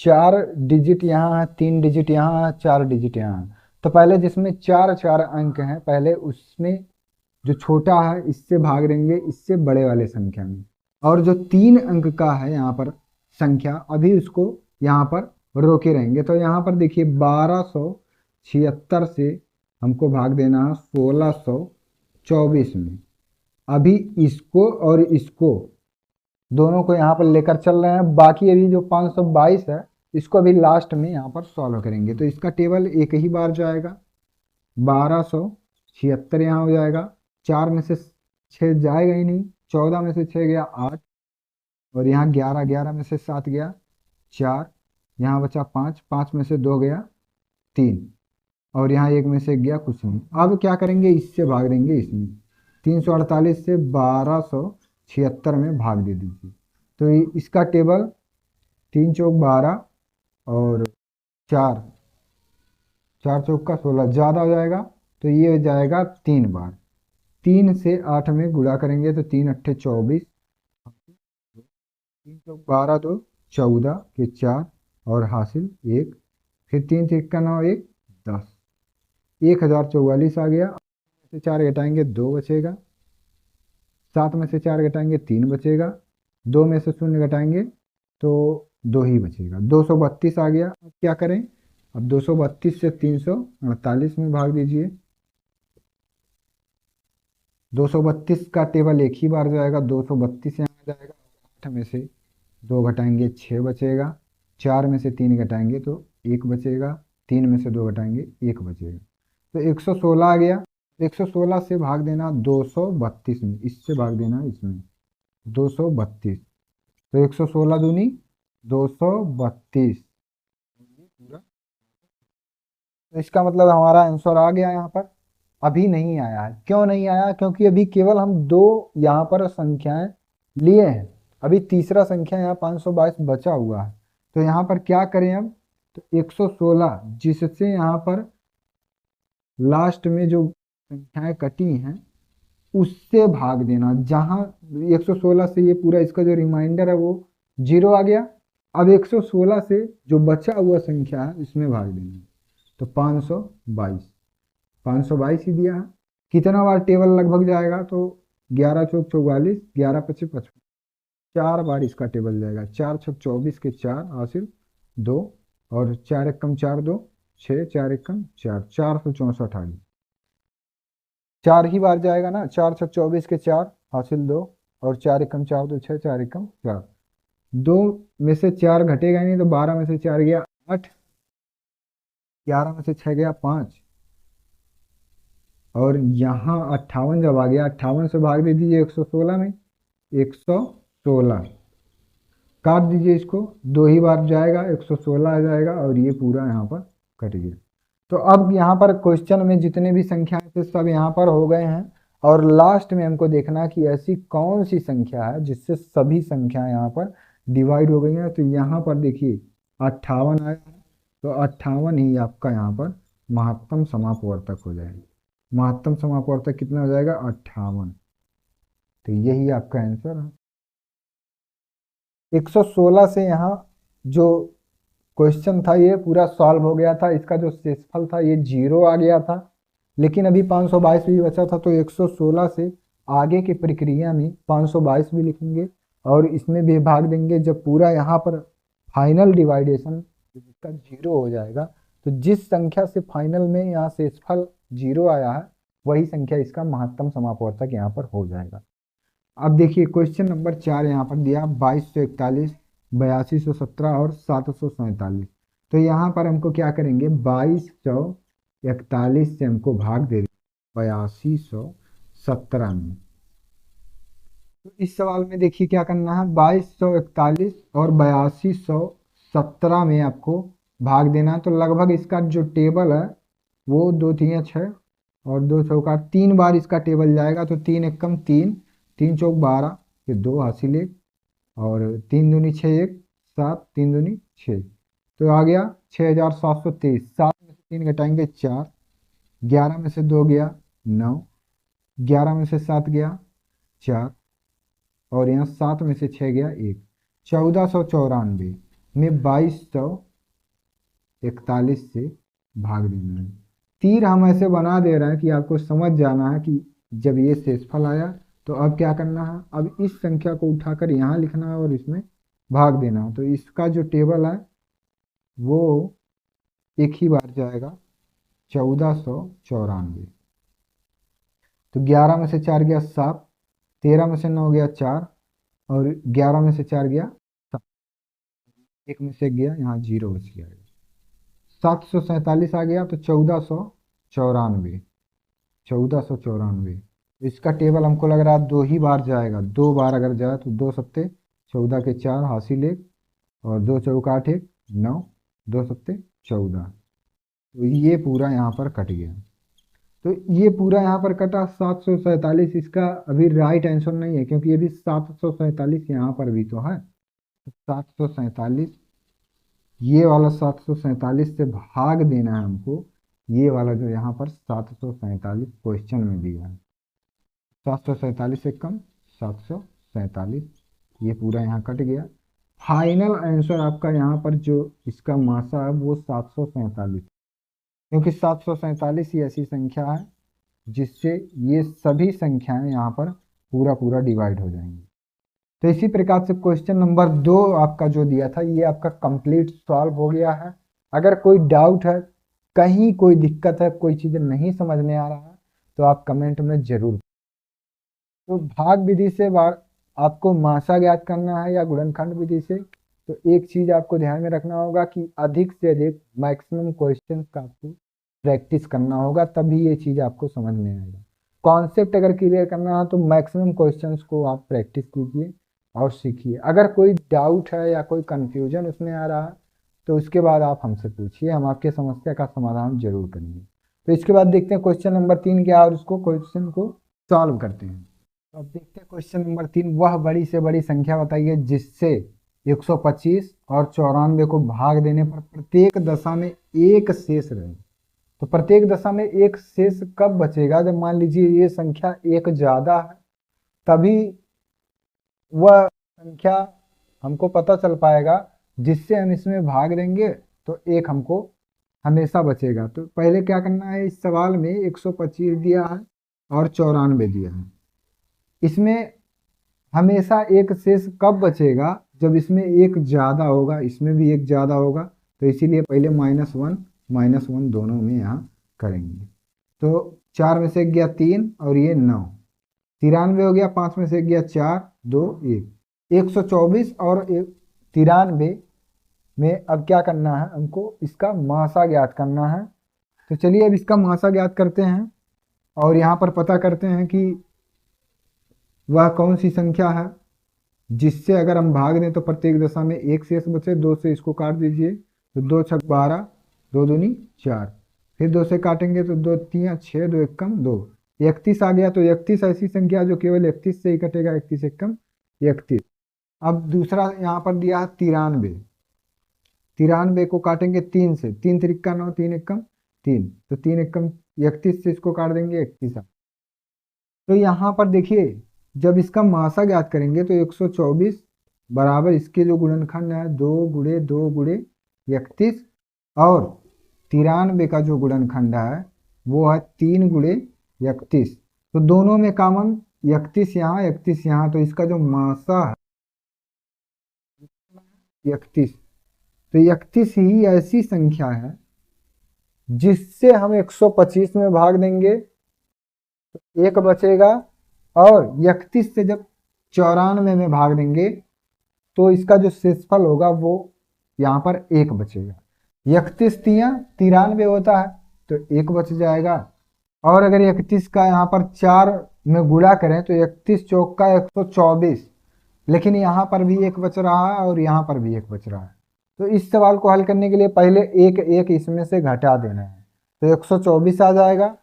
4 डिजिट यहाँ है, 3 डिजिट यहाँ है, 4 डिजिट यहाँ है। तो पहले जिसमें 4 4 अंक हैं, पहले उसमें जो छोटा है इससे भाग देंगे इससे बड़े वाले संख्या में, और जो 3 अंक का है यहाँ पर संख्या, अभी उसको यहाँ पर रोके रहेंगे। तो यहाँ पर देखिए 1276 से हमको भाग देना है 1624 में। अभी इसको और इसको दोनों को यहाँ पर लेकर चल रहे हैं। बाकी अभी जो 522 है इसको अभी लास्ट में यहाँ पर सॉल्व करेंगे। तो इसका टेबल एक ही बार जाएगा, 1276 यहाँ हो जाएगा, 4 में से 6 जाएगा ही नहीं, 14 में से 6 गया 8, और यहाँ 11, 11 में से 7 गया 4, यहाँ बचा 5, 5 में से 2 गया 3, और यहाँ 1 में से गया कुछ नहीं। अब क्या करेंगे, इससे भाग देंगे इसमें, 348 से 1276 में भाग दे दीजिए। तो इसका टेबल 3 चौक 12 और 4, 4 चौक का 16 ज़्यादा हो जाएगा, तो ये हो जाएगा 3 बार। 3 से 8 में गुणा करेंगे तो 3 अट्ठे 24, 3 चौक 12 2 14 के 4 और हासिल 1, फिर 3 तिक्का 9 1 10, 1044 आ गया। से 4 घटाएंगे 2 बचेगा, 7 में से 4 घटाएंगे 3 बचेगा, 2 में से 0 घटाएंगे तो 2 ही बचेगा, 232 आ गया। अब क्या करें, अब 232 से 348 में भाग दीजिए। 232 का टेबल एक ही बार जाएगा, 232 यहाँ आ जाएगा, 8 में से 2 घटाएंगे 6 बचेगा, 4 में से 3 घटाएंगे तो 1 बचेगा, 3 में से 2 घटाएंगे 1 बचेगा, तो 116 आ गया। 116 से भाग देना 232 में, इससे भाग देना इसमें 232, तो 116 दूनी 232, तो इसका मतलब हमारा आंसर आ गया। यहाँ पर अभी नहीं आया है, क्यों नहीं आया, क्योंकि अभी केवल हम 2 यहाँ पर संख्याएं लिए हैं, अभी तीसरा संख्या यहाँ 522 बचा हुआ है। तो यहाँ पर क्या करें अब, तो 116 जिससे यहाँ पर लास्ट में जो संख्याएं कटी हैं उससे भाग देना, जहां 116 से ये पूरा इसका जो रिमाइंडर है वो 0 आ गया। अब 116 से जो बचा हुआ संख्या है इसमें भाग देना, तो 522, 522 ही दिया है। कितना बार टेबल लगभग जाएगा, तो 11 चौक 44, 11 पचे 55, 4 बार इसका टेबल जाएगा। 4 छक 24 के 4 हासिल 2, और 4 एकम 4 2 6, 4 एकम 4, 464 आ गया। 4 ही बार जाएगा ना, 4 छक 24 के 4 हासिल 2, और 4 एकम 4 2 6, 4 एकम 4, 2 में से 4 घटेगा नहीं, तो 12 में से 4 गया 8, 11 में से 6 गया 5, और यहाँ 58 जब आ गया, 58 से भाग दे दीजिए 116 में, 116 काट दीजिए इसको, 2 ही बार जाएगा, 116 आ जाएगा, और ये पूरा यहाँ पर कट गया। तो अब यहाँ पर क्वेश्चन में जितने भी संख्याएं थे सब यहाँ पर हो गए हैं, और लास्ट में हमको देखना कि ऐसी कौन सी संख्या है जिससे सभी संख्याएं यहाँ पर डिवाइड हो गई हैं। तो यहाँ पर देखिए 58 आया है, तो 58 ही आपका यहाँ पर महत्तम समापवर्तक हो जाएगा। महत्तम समापवर्तक कितना हो जाएगा, 58। तो यही आपका आंसर है। 116 से यहाँ जो क्वेश्चन था ये पूरा सॉल्व हो गया था, इसका जो शेषफल था ये 0 आ गया था, लेकिन अभी 522 भी बचा था, तो 116 से आगे की प्रक्रिया में 522 भी लिखेंगे और इसमें भी भाग देंगे। जब पूरा यहाँ पर फाइनल डिवाइडेशन इसका 0 हो जाएगा, तो जिस संख्या से फाइनल में यहाँ शेषफल 0 आया है वही संख्या इसका महत्तम समापवर्तक यहाँ पर हो जाएगा। अब देखिए क्वेश्चन नंबर 4 यहाँ पर दिया 2241, 8217 और 747। तो यहाँ पर हमको क्या करेंगे, 2241 से हमको भाग दे 8217 में। तो इस सवाल में देखिए क्या करना है, 2241 और 8217 में आपको भाग देना है। तो लगभग इसका जो टेबल है वो 2 3 6 और 2 चौका 3 बार इसका टेबल जाएगा। तो 3 एकम 3, 3 चौक 12, फिर 2 हासिल 1 और 3 दूनी 6 1 7, 3 दूनी 6, तो आ गया 6723। 7 में से 3 घटाएंगे 4, 11 में से 2 गया 9, 11 में से 7 गया 4 और यहाँ 7 में से 6 गया 1। 1494 में 2241 से भाग देना है। तीर हम ऐसे बना दे रहे हैं कि आपको समझ जाना है कि जब ये शेषफल आया तो अब क्या करना है, अब इस संख्या को उठाकर यहाँ लिखना है और इसमें भाग देना है। तो इसका जो टेबल है वो एक ही बार जाएगा 1494। तो 11 में से 4 गया 7, 13 में से 9 गया 4 और 11 में से 4 गया 7, 1 में से गया यहाँ 0 बच गया। 747 आ गया, तो 1494, 1494 इसका टेबल हमको लग रहा है 2 ही बार जाएगा। 2 बार अगर जाए तो 2 सत्ते 14 के 4 हासिल 1 और 2 चौका 8 1 9, 2 सत्ते 14। तो ये पूरा यहाँ पर कट गया। तो ये पूरा यहाँ पर कटा 747, इसका अभी राइट आंसर नहीं है क्योंकि ये भी 747 यहाँ पर भी तो है। 747, ये वाला 747 से भाग देना है हमको ये वाला जो यहाँ पर 747 क्वेश्चन में दिया है। 747 से कम 747, ये पूरा यहाँ कट गया। फाइनल आंसर आपका यहाँ पर जो इसका मासा है वो 747, क्योंकि 747 ही ऐसी संख्या है जिससे ये सभी संख्याएं यहाँ पर पूरा पूरा डिवाइड हो जाएंगी। तो इसी प्रकार से क्वेश्चन नंबर 2 आपका जो दिया था ये आपका कंप्लीट सॉल्व हो गया है। अगर कोई डाउट है, कहीं कोई दिक्कत है, कोई चीज़ नहीं समझ में आ रहा है तो आप कमेंट में जरूर। तो भाग विधि से आपको मासा ज्ञात करना है या गुणनखंड विधि से, तो एक चीज़ आपको ध्यान में रखना होगा कि अधिक से अधिक मैक्सिमम क्वेश्चन का आपको प्रैक्टिस करना होगा, तभी ये चीज़ आपको समझ में आएगा। कॉन्सेप्ट अगर क्लियर करना है तो मैक्सिमम क्वेश्चंस को आप प्रैक्टिस कीजिए और सीखिए। अगर कोई डाउट है या कोई कंफ्यूजन उसमें आ रहा है तो उसके बाद आप हमसे पूछिए, हम आपके समस्या का समाधान जरूर करेंगे। तो इसके बाद देखते हैं क्वेश्चन नंबर 3 क्या, और उसको क्वेश्चन को सॉल्व करते हैं। तो अब देखते हैं क्वेश्चन नंबर 3, वह बड़ी से बड़ी संख्या बताइए जिससे 125 और 94 को भाग देने पर प्रत्येक दशा में एक शेष रहे। तो प्रत्येक दशा में एक शेष कब बचेगा, जब मान लीजिए ये संख्या एक ज़्यादा है, तभी वह संख्या हमको पता चल पाएगा जिससे हम इसमें भाग देंगे तो एक हमको हमेशा बचेगा। तो पहले क्या करना है, इस सवाल में 125 दिया है और 94 दिया है, इसमें हमेशा एक शेष कब बचेगा, जब इसमें एक ज़्यादा होगा, इसमें भी एक ज़्यादा होगा। तो इसीलिए पहले -1 दोनों में यहाँ करेंगे। तो 4 में से गया 3 और ये 9, 93 हो गया। 5 में से गया 4 2 1, 124 और 93 में अब क्या करना है, हमको इसका मासा ज्ञात करना है। तो चलिए अब इसका मासा ज्ञात करते हैं और यहाँ पर पता करते हैं कि वह कौन सी संख्या है जिससे अगर हम भाग दें तो प्रत्येक दशा में एक शेष बचे। 2 से इसको काट दीजिए, तो 2 छक 12, 2 दूनी 4, फिर 2 से काटेंगे तो 2 3 6, 2 एकम 2, 31 आ गया। तो 31 ऐसी संख्या जो केवल 31 से ही कटेगा, 31 एकम 31। अब दूसरा यहाँ पर दिया है 93, 93 को काटेंगे 3 से, 3 त्रिक्का 9, 3 एकम 3, तो 3 एकम 31 से इसको काट देंगे 31। तो यहाँ पर देखिए जब इसका मासा ज्ञात करेंगे तो 124 बराबर इसके जो गुणनखंड है 2 × 2 × 31 और 93 का जो गुणनखंड है वो है 3 × 31। तो दोनों में कॉमन 31 यहाँ 31 यहाँ, तो इसका जो मासा है 31। तो 31 ही ऐसी संख्या है जिससे हम 125 में भाग देंगे तो 1 बचेगा, और 31 से जब 94 में भाग देंगे तो इसका जो शेषफल होगा वो यहाँ पर 1 बचेगा। 31 तिया 93 होता है तो 1 बच जाएगा। और अगर 31 का यहाँ पर 4 में गुणा करें तो 31 चौक का 124, लेकिन यहाँ पर भी 1 बच रहा है और यहाँ पर भी 1 बच रहा है। तो इस सवाल को हल करने के लिए पहले एक एक इसमें से घटा देना है। तो 124 आ जाएगा,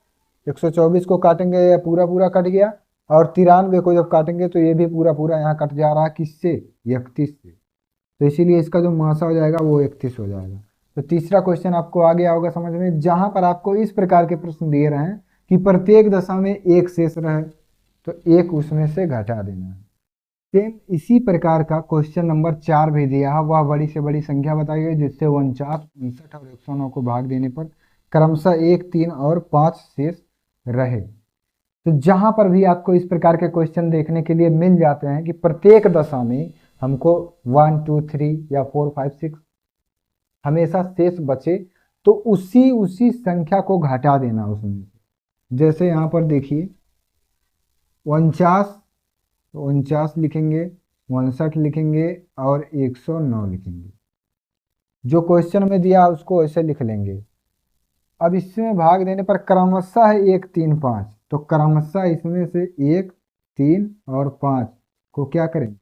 124 को काटेंगे ये पूरा पूरा कट गया, और 93 को जब काटेंगे तो ये भी पूरा पूरा यहाँ कट जा रहा है, किससे? 31 से। तो इसीलिए इसका जो मासा हो जाएगा वो 31 हो जाएगा। तो तीसरा क्वेश्चन आपको आ गया होगा समझ में, जहां पर आपको इस प्रकार के प्रश्न दिए रहे हैं कि प्रत्येक दशा में एक शेष रहे तो एक उसमें से घटा देना है। सेम इसी प्रकार का क्वेश्चन नंबर 4 भी दिया है, वह बड़ी से बड़ी संख्या बताई गई जिससे 49, 59 और 109 को भाग देने पर क्रमशः 1, 3 और 5 शेष रहे। तो जहां पर भी आपको इस प्रकार के क्वेश्चन देखने के लिए मिल जाते हैं कि प्रत्येक दशा में हमको 1, 2, 3 या 4, 5, 6 हमेशा शेष बचे, तो उसी संख्या को घटा देना उसमें। जैसे यहाँ पर देखिए 49, तो 49 लिखेंगे, 59 लिखेंगे और 109 लिखेंगे। जो क्वेश्चन में दिया उसको ऐसे लिख लेंगे। अब इसमें भाग देने पर क्रमशः 1, 3, 5, तो क्रमशः इसमें से 1, 3 और 5 को क्या करेंगे,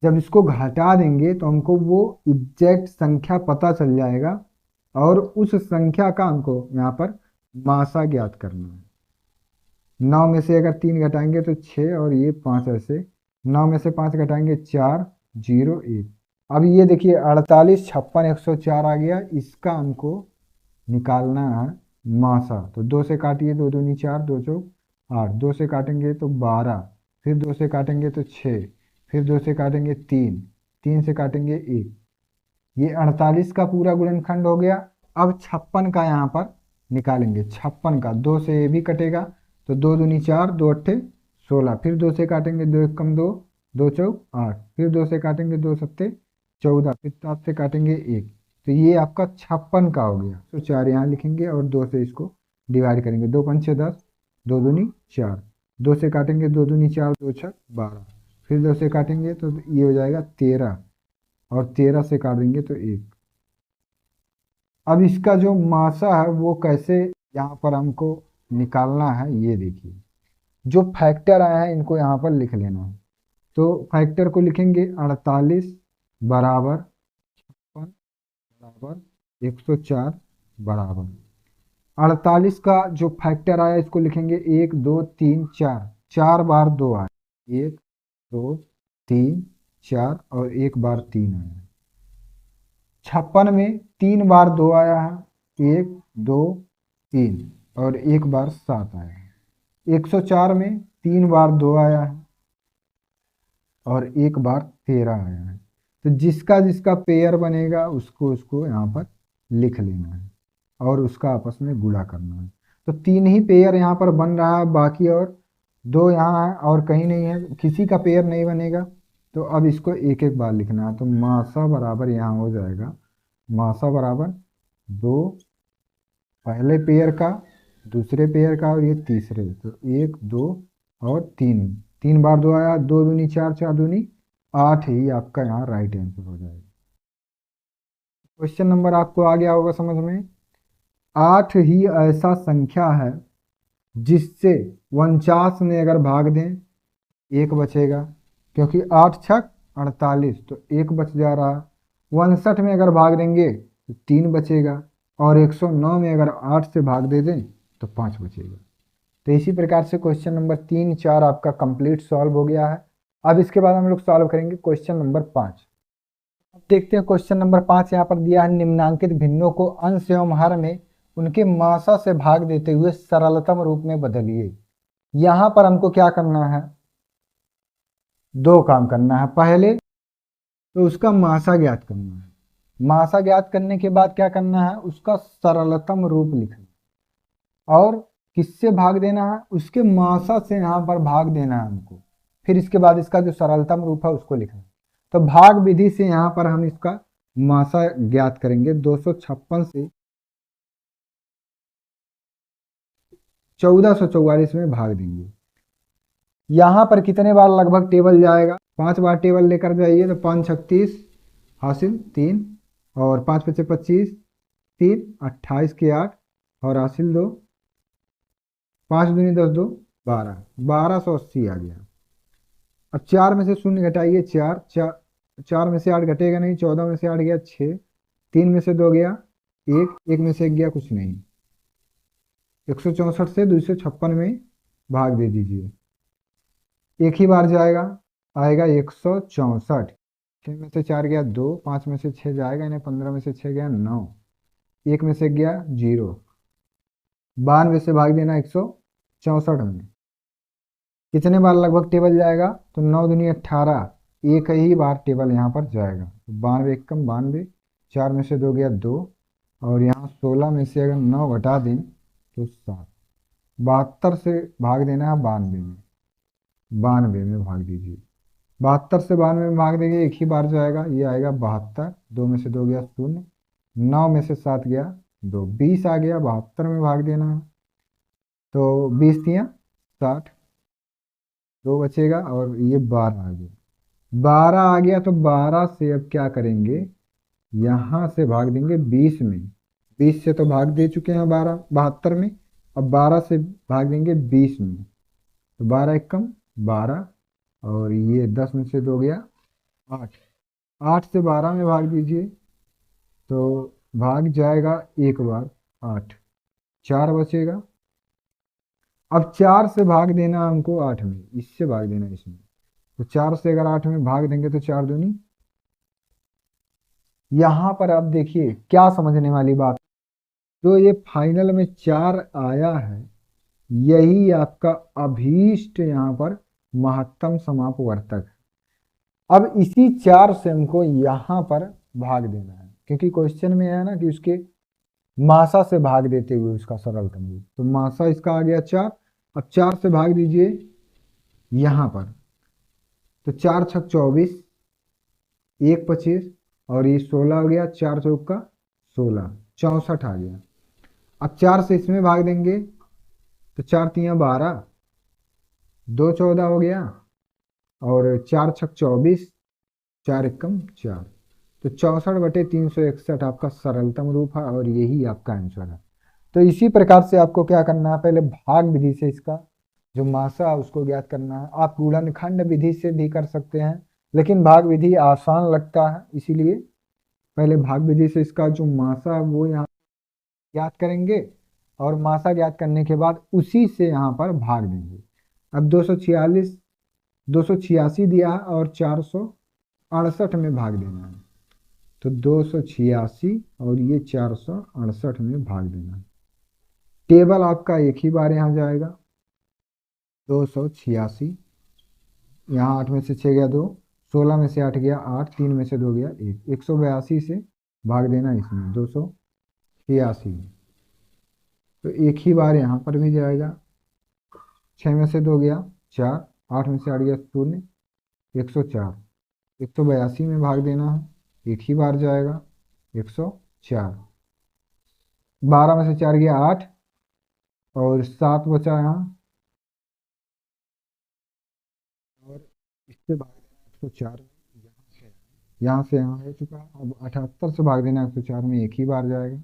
जब इसको घटा देंगे तो हमको वो एग्जैक्ट संख्या पता चल जाएगा, और उस संख्या का हमको यहाँ पर मासा ज्ञात करना है। 9 में से अगर 3 घटाएंगे तो 6 और ये 5, ऐसे 9 में से 5 घटाएंगे 4, 0, 1। अब ये देखिए 48, 56, 104 आ गया, इसका हमको निकालना है मासा। तो 2 से काटिए, 2 दूनी 4, 2 चौक 8, 2 से काटेंगे तो 12, फिर 2 से काटेंगे तो 6, फिर 2 से काटेंगे 3, 3 से काटेंगे 1। ये 48 का पूरा गुणनखंड हो गया। अब 56 का यहाँ पर निकालेंगे। 56 का 2 से ये भी कटेगा, तो 2 दूनी 4, 2 अट्ठे 16, फिर 2 से काटेंगे 2 एकम 2, 2 चौक 8, फिर 2 से काटेंगे 2 सत्ते 14, फिर 7 से काटेंगे 1। तो ये आपका 56 का हो गया। तो 4 यहाँ लिखेंगे और 2 से इसको डिवाइड करेंगे। 2 पंचे 10, 2 दूनी 4, 2 से काटेंगे 2 दूनी 4, 2 छक 12, फिर 2 से काटेंगे तो ये हो जाएगा 13, और 13 से काट देंगे तो 1। अब इसका जो मासा है वो कैसे यहाँ पर हमको निकालना है, ये देखिए। जो फैक्टर आया है इनको यहाँ पर लिख लेना है। तो फैक्टर को लिखेंगे 48 बराबर 56 बराबर 104 बराबर 48 का जो फैक्टर आया इसको लिखेंगे 1, 2, 3, 4, 4 बार 2 आया, 1, 2, 3, 4 और 1 बार 3 आया। 56 में 3 बार 2 आया है, 1, 2, 3 और 1 बार 7 आया है। 104 में 3 बार 2 आया है और 1 बार 13 आया है। तो जिसका जिसका पेयर बनेगा उसको उसको यहाँ पर लिख लेना है और उसका आपस में गुणा करना है। तो 3 ही पेयर यहाँ पर बन रहा है, बाकी और 2 यहाँ है और कहीं नहीं है, किसी का पेयर नहीं बनेगा। तो अब इसको एक एक बार लिखना है। तो मासा बराबर यहाँ हो जाएगा, मासा बराबर 2 पहले पेयर का, दूसरे पेयर का और ये तीसरे। तो 1, 2 और 3, 3 बार 2 आया, 2 दूनी 4, 4 दूनी 8 ही आपका यहाँ राइट आंसर हो जाएगा। क्वेश्चन नंबर आपको आ गया होगा समझ में। 8 ही ऐसा संख्या है जिससे 49 में अगर भाग दें 1 बचेगा, क्योंकि 8 छक 48 तो 1 बच जा रहा। 59 में अगर भाग देंगे तो 3 बचेगा, और 109 में अगर 8 से भाग दे दें तो 5 बचेगा। तो इसी प्रकार से क्वेश्चन नंबर 3, 4 आपका कंप्लीट सॉल्व हो गया है। अब इसके बाद हम लोग सॉल्व करेंगे क्वेश्चन नंबर 5। अब देखते हैं क्वेश्चन नंबर 5 यहाँ पर दिया है, निम्नांकित भिन्नों को अंश एवं हर में उनके मासा से भाग देते हुए सरलतम रूप में बदलिए। यहां पर हमको क्या करना है, दो काम करना है। पहले तो उसका मासा ज्ञात करना है। मासा ज्ञात करने के बाद क्या करना है, उसका सरलतम रूप लिखना है। और किससे भाग देना है, उसके मासा से यहाँ पर भाग देना है हमको। फिर इसके बाद इसका जो सरलतम रूप है उसको लिखना है। तो भाग विधि से यहाँ पर हम इसका मासा ज्ञात करेंगे। 256 से 1444 में भाग देंगे। यहाँ पर कितने बार लगभग टेबल जाएगा, 5 बार टेबल लेकर जाइए तो 5 36 हासिल 3, और 5 5 25, 3 28 के 8 और हासिल 2, 5 दूनी 10 2 12, 1280 आ गया। अब 4 में से शून्य घटाइए, 4 4, 4 में से 8 घटेगा नहीं, 14 में से 8 गया 6, 3 में से 2 गया 1, 1 में से 1 गया कुछ नहीं। 164 से 256 में भाग दे दीजिए। एक ही बार जाएगा, आएगा 164। 6 में से 4 गया 2, 5 में से 6 जाएगा इन्हें, 15 में से 6 गया 9, 1 में से गया 0। 92 से भाग देना 164 में। कितने बार लगभग टेबल जाएगा, तो 9 दूनी 18, एक ही बार टेबल यहाँ पर जाएगा। तो 92 एकम 92, 4 में से 2 गया 2, और यहाँ 16 में से अगर 9 घटा दें तो 7। 72 से भाग देना है 92 में। 92 में भाग दीजिए। 72 से 92 में भाग देंगे, एक ही बार जाएगा, ये आएगा 72, 2 में से 2 गया 0, 9 में से 7 गया 2, 20 आ गया। 72 में भाग देना है, तो 20 दिया 60, 2 बचेगा और ये 12 आ गया। 12 आ गया तो 12 से अब क्या करेंगे, यहाँ से भाग देंगे 20 में। 20 से तो भाग दे चुके हैं 72 में, अब 12 से भाग देंगे 20 में। तो 12 एकम 12, और ये 10 में से 2 गया 8, 8 से 12 में भाग दीजिए तो भाग जाएगा एक बार 8, 4 बचेगा। अब 4 से भाग देना हमको 8 में, इससे भाग देना इसमें। तो 4 से अगर 8 में भाग देंगे तो 4 दूनी। यहां पर आप देखिए क्या समझने वाली बात, जो ये फाइनल में 4 आया है, यही आपका अभीष्ट यहाँ पर महत्तम समापवर्तक है। अब इसी 4 से हमको यहाँ पर भाग देना है, क्योंकि क्वेश्चन में है ना कि उसके मासा से भाग देते हुए उसका सरलतम रूप। तो मासा इसका आ गया 4। अब 4 से भाग दीजिए यहाँ पर, तो 4 छक 24, 1 25, और ये 16 हो गया, 4 चौक का 16, 64 आ गया। अब 4 से इसमें भाग देंगे तो 4 तिया 12, 2 14 हो गया, और 4 छक 24, 4 एकम 4, तो 64/361 आपका सरलतम रूप है, और यही आपका आंसर है। तो इसी प्रकार से आपको क्या करना है, पहले भाग विधि से इसका जो मासा है उसको ज्ञात करना है। आप गुणनखंड विधि से भी कर सकते हैं, लेकिन भाग विधि आसान लगता है, इसीलिए पहले भाग विधि से इसका जो मासा है वो यहाँ ज्ञात करेंगे, और मासा ज्ञात करने के बाद उसी से यहाँ पर भाग देंगे। अब 246 286 दिया है और 468 में भाग देना है, तो 286 और ये 468 में भाग देना है। टेबल आपका एक ही बार यहाँ जाएगा, 286, यहाँ 8 में से 6 गया 2, 16 में से 8 गया 8, 3 में से 2 गया 1, 182 से भाग देना इसमें 286 में। तो एक ही बार यहाँ पर भी जाएगा, 6 में से 2 गया 4, 8 में से 8 गया 0, 104, 182 में भाग देना है, एक ही बार जाएगा 104, 12 में से 4 गया 8, और 7 बचा यहाँ, और इससे भाग देना 104 में, यहाँ से यहाँ हो चुका है। अब 78 से भाग देना 104 में, एक ही बार जाएगा।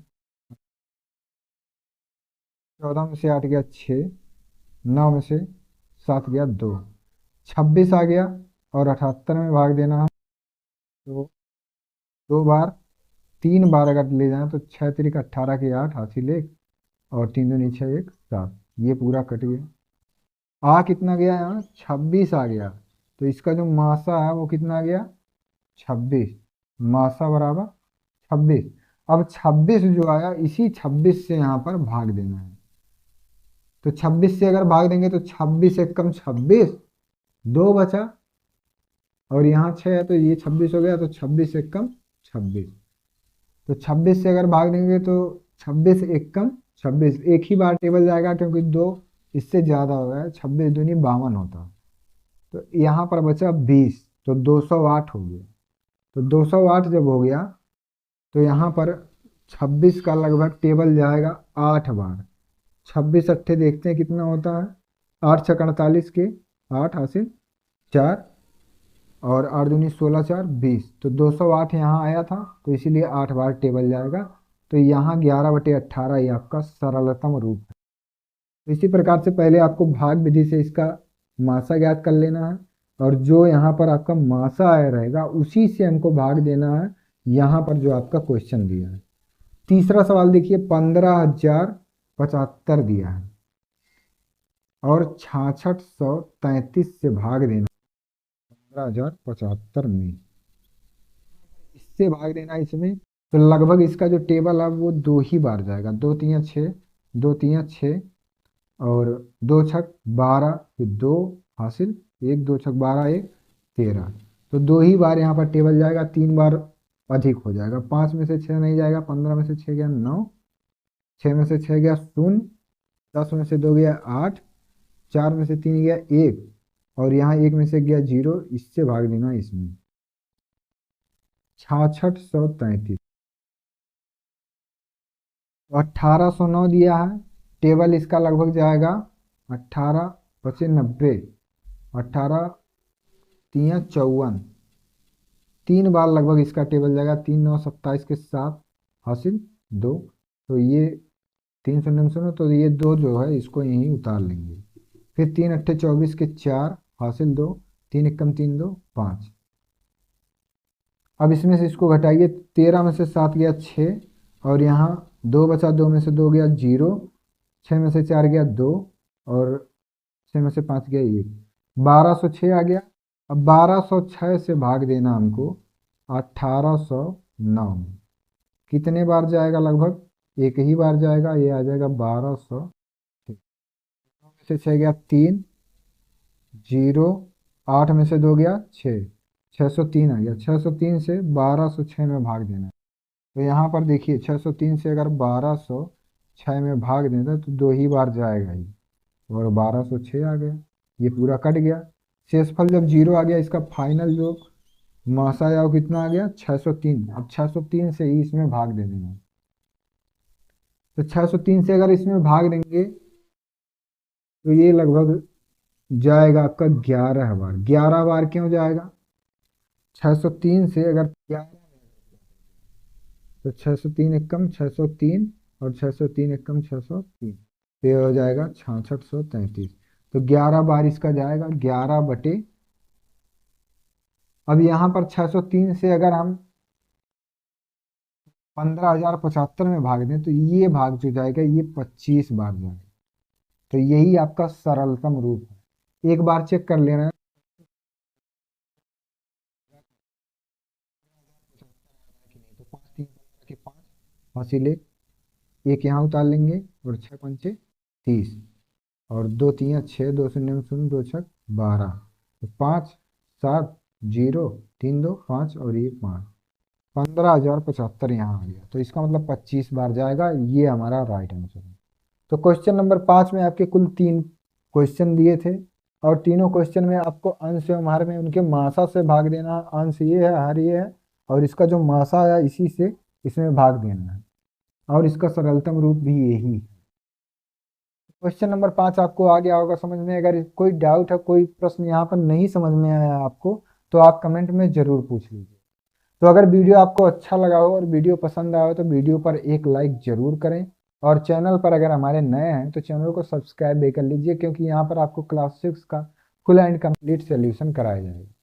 14 में से 8 गया 6, 9 में से 7 गया 2, 26 आ गया, और 78 में भाग देना है, तो 2 बार 3 बार अगर ले जाए तो 6 तिरिक 18 के 8 हासिल 1, और 3 दूनी 6 1 7, ये पूरा कट गया। आ कितना गया यहाँ, 26 आ गया, तो इसका जो मासा है वो कितना आ गया 26, मासा बराबर 26। अब 26 जो आया, इसी 26 से यहाँ पर भाग देना है। तो 26 से अगर भाग देंगे तो 26 एकम 26, 2 बचा, और यहाँ 6 है तो ये 26 हो गया, तो 26 एकम 26। तो 26 से अगर भाग देंगे तो 26 एकम 26, एक ही बार टेबल जाएगा क्योंकि 2 इससे ज़्यादा हो गया, 26 दूनी 52 होता। तो यहाँ पर बचा 20, तो 208 हो गया। तो 208 जब हो गया तो यहाँ पर 26 का लगभग टेबल जाएगा 8 बार। 26 अट्ठे देखते हैं कितना होता है, 8 छक 48 के 8 हासिल 4, और 8 दूनी 16 4 20, तो 208 यहाँ आया था, तो इसीलिए 8 बार टेबल जाएगा। तो यहाँ 11/18 ये आपका सरलतम रूप है। तो इसी प्रकार से पहले आपको भाग विधि से इसका मासा ज्ञात कर लेना है, और जो यहाँ पर आपका मासा आया रहेगा उसी से हमको भाग देना है यहाँ पर जो आपका क्वेश्चन दिया है। तीसरा सवाल देखिए, 15,075 दिया है और 6633 से भाग देना 15,075 में, इससे भाग देना इसमें, तो लगभग इसका जो टेबल है वो 2 ही बार जाएगा। 2 तियां 6, 2 तियां 6, और 2 छक 12, फिर 2 हासिल 1, 2 छक 12 1 13, तो 2 ही बार यहाँ पर टेबल जाएगा, 3 बार अधिक हो जाएगा। 5 में से 6 नहीं जाएगा, 15 में से 6 गया 9, 6 में से 6 गया 0, 10 में से 2 गया 8, 4 में से 3 गया 1, और यहाँ 1 में से गया 0, इससे भाग देना इसमें 6633। 1809 दिया है, टेबल इसका लगभग जाएगा 18 पचे 90, 18 तियां 54, 3 बार लगभग इसका टेबल जाएगा। 3 9 27 के 7 हासिल 2, तो ये 3 शून्य शून्य, तो ये 2 जो है इसको यहीं उतार लेंगे। फिर 3 अट्ठे 24 के 4 हासिल 2, 3 एकम 3 2 5। अब इसमें से इसको घटाइए, 13 में से 7 गया 6, और यहाँ 2 बचा, 2 में से 2 गया 0, 6 में से 4 गया 2, और 6 में से 5 गया 1, 1206 आ गया। अब 1206 से भाग देना हमको 1809 में, कितने बार जाएगा, लगभग एक ही बार जाएगा, ये आ जाएगा 1200 में से 6 गया 3, 0, 8 में से 2 गया 6, 603 आ गया। 603 से 1206 में भाग देना है, तो यहाँ पर देखिए 603 से अगर 1206 में भाग देना तो 2 ही बार जाएगा ही, और 1206 आ गया, ये पूरा कट गया। शेषफल जब 0 आ गया, इसका फाइनल जो मासा आया वो कितना आ गया 603। अब 603 से ही इसमें भाग दे देना, तो 603 से अगर इसमें भाग देंगे तो ये लगभग जाएगा आपका 11 बार। 11 बार क्यों जाएगा, 603 से अगर 11, तो 603 एकम 603, और 603 एकम 603, तो ये हो जाएगा 6633। तो 11 बार इसका जाएगा, 11 बटे, अब यहाँ पर 603 से अगर हम 15,075 में भाग दें तो ये भाग जो जाएगा ये 25 बार जाएगा। तो यही आपका सरलतम रूप है। एक बार चेक कर लेना, तो 5 3 15 के 5 हासिल 1 यहाँ उतार लेंगे, और 6 पंचे 30, और 2 तियां 6, 2 शून्य शून्य 2 छक 12, तो 5 7 0 3 2 5, और ये 5, 15,075 यहाँ आ गया। तो इसका मतलब 25 बार जाएगा, ये हमारा राइट आंसर है। तो क्वेश्चन नंबर 5 में आपके कुल 3 क्वेश्चन दिए थे, और तीनों क्वेश्चन में आपको अंश एवं हर में उनके मासा से भाग देना है। अंश ये है, हर ये है, और इसका जो मासा आया इसी से इसमें भाग देना है, और इसका सरलतम रूप भी यही है। क्वेश्चन नंबर 5 आपको आ गया होगा समझ में। अगर कोई डाउट है, कोई प्रश्न यहाँ पर नहीं समझ में आया आपको, तो आप कमेंट में जरूर पूछ लीजिए। तो अगर वीडियो आपको अच्छा लगा हो और वीडियो पसंद आया हो तो वीडियो पर एक लाइक जरूर करें, और चैनल पर अगर हमारे नए हैं तो चैनल को सब्सक्राइब भी कर लीजिए, क्योंकि यहाँ पर आपको क्लास 6 का फुल एंड कंप्लीट सोल्यूशन कराया जाएगा।